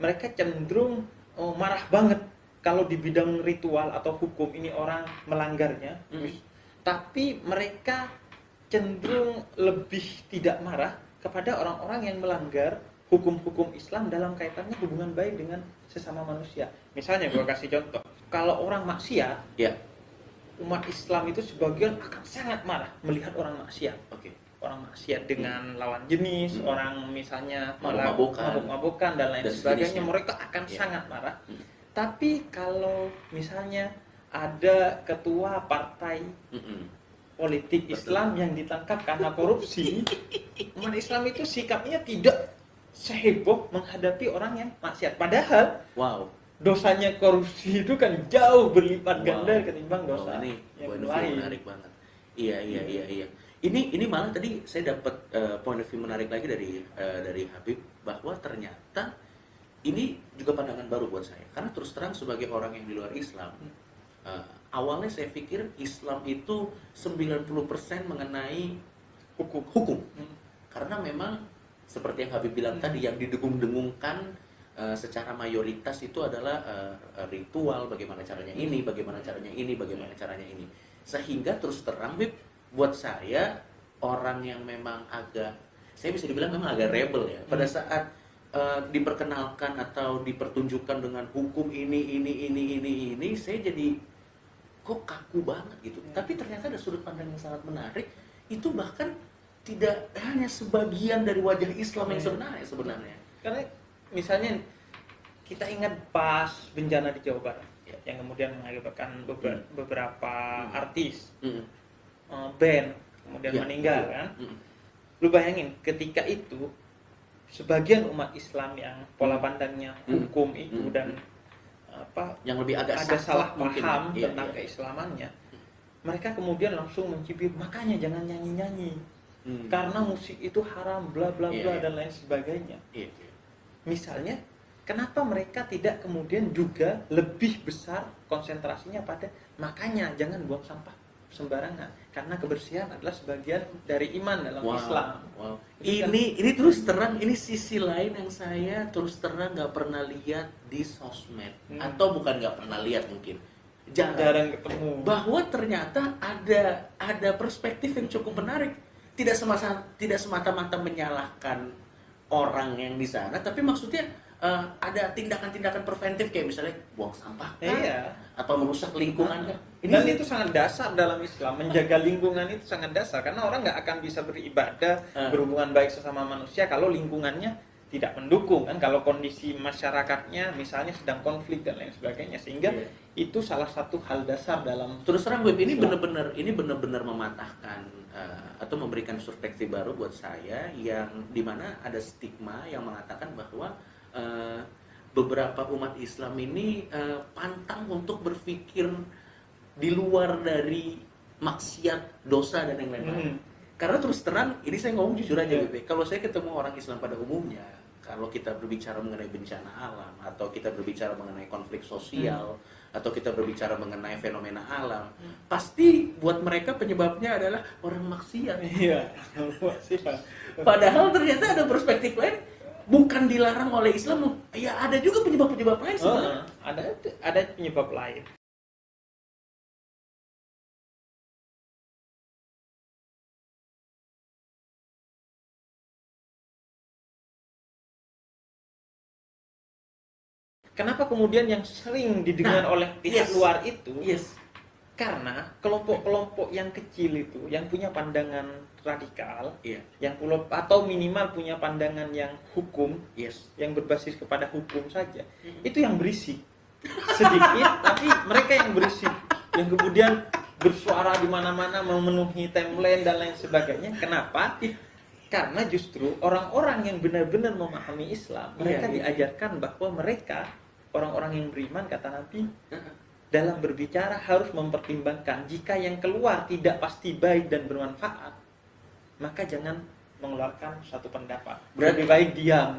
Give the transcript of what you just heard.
mereka cenderung marah banget kalau di bidang ritual atau hukum ini orang melanggarnya. Tapi mereka cenderung lebih tidak marah kepada orang-orang yang melanggar hukum-hukum Islam dalam kaitannya hubungan baik dengan sesama manusia. Misalnya gue kasih contoh, kalau orang maksiat, Ya. umat Islam itu sebagian akan sangat marah melihat orang maksiat. Oke. Orang maksiat dengan lawan jenis, orang misalnya Mabuk-mabukan dan lain dan sebagainya, sejenisnya. mereka akan Ya. sangat marah. Tapi kalau misalnya ada ketua partai politik Islam yang ditangkap karena korupsi, umat Islam itu sikapnya tidak seheboh menghadapi orang yang maksiat. Padahal Wow. dosanya korupsi itu kan jauh berlipat ganda ketimbang dosa ini yang point of view lain. menarik banget. Iya. Ini malah tadi saya dapat point of view menarik lagi dari Habib, bahwa ternyata ini juga pandangan baru buat saya. Karena terus terang sebagai orang yang di luar Islam, awalnya saya pikir Islam itu 90% mengenai hukum. Karena memang seperti yang Habib bilang tadi, yang didengung-dengungkan secara mayoritas itu adalah ritual, bagaimana caranya ini, bagaimana caranya ini, bagaimana caranya ini. Sehingga terus terang, Habib, buat saya, orang yang memang saya bisa dibilang memang agak rebel ya, pada saat diperkenalkan atau dipertunjukkan dengan hukum ini, saya jadi kok kaku banget gitu. Tapi ternyata ada sudut pandang yang sangat menarik. Itu bahkan tidak hanya sebagian dari wajah Islam yang sebenarnya. Karena misalnya kita ingat pas bencana di Jawa Barat yang kemudian mengakibatkan beberapa artis, band kemudian meninggal kan. Lu bayangin ketika itu sebagian umat Islam yang pola pandangnya hukum itu dan yang lebih agak ada salah mungkin, paham tentang keislamannya, mereka kemudian langsung mencibir, makanya jangan nyanyi-nyanyi karena musik itu haram, bla bla bla dan lain sebagainya. Misalnya, kenapa mereka tidak kemudian juga lebih besar konsentrasinya pada makanya jangan buang sampah sembarangan, karena kebersihan adalah sebagian dari iman dalam Islam. Wow. Ini terus terang, ini sisi lain yang saya terus terang nggak pernah lihat di sosmed, atau bukan nggak pernah lihat, mungkin jarang ketemu, bahwa ternyata ada perspektif yang cukup menarik. Tidak semata-mata menyalahkan orang yang di sana, tapi maksudnya ada tindakan-tindakan preventif kayak misalnya buang sampah atau merusak lingkungan kan. Dan itu sangat dasar dalam Islam, menjaga lingkungan itu sangat dasar, karena orang nggak akan bisa beribadah, berhubungan baik sesama manusia kalau lingkungannya tidak mendukung kan, kalau kondisi masyarakatnya misalnya sedang konflik dan lain sebagainya, sehingga itu salah satu hal dasar dalam. Terus terang Web, ini benar-benar mematahkan atau memberikan perspektif baru buat saya, yang dimana ada stigma yang mengatakan bahwa beberapa umat Islam ini pantang untuk berpikir di luar dari maksiat, dosa dan yang lain-lain. Karena terus terang, ini saya ngomong jujur aja, Bebe. Kalau saya ketemu orang Islam pada umumnya, kalau kita berbicara mengenai bencana alam, atau kita berbicara mengenai konflik sosial, atau kita berbicara mengenai fenomena alam, pasti buat mereka penyebabnya adalah orang maksiat. Padahal ternyata ada perspektif lain, bukan dilarang oleh Islam. Ya ada juga penyebab-penyebab lain sebenarnya. Ada penyebab lain. Kenapa kemudian yang sering didengar oleh pihak luar itu? Karena kelompok-kelompok yang kecil itu, yang punya pandangan radikal, yang atau minimal punya pandangan yang hukum, yang berbasis kepada hukum saja, itu yang berisik. Sedikit, tapi mereka yang berisik, yang kemudian bersuara di mana-mana, memenuhi timeline dan lain sebagainya. Kenapa? Karena justru orang-orang yang benar-benar memahami Islam, mereka diajarkan bahwa mereka orang-orang yang beriman, kata Nabi, dalam berbicara harus mempertimbangkan, jika yang keluar tidak pasti baik dan bermanfaat, maka jangan mengeluarkan satu pendapat. Lebih baik diam.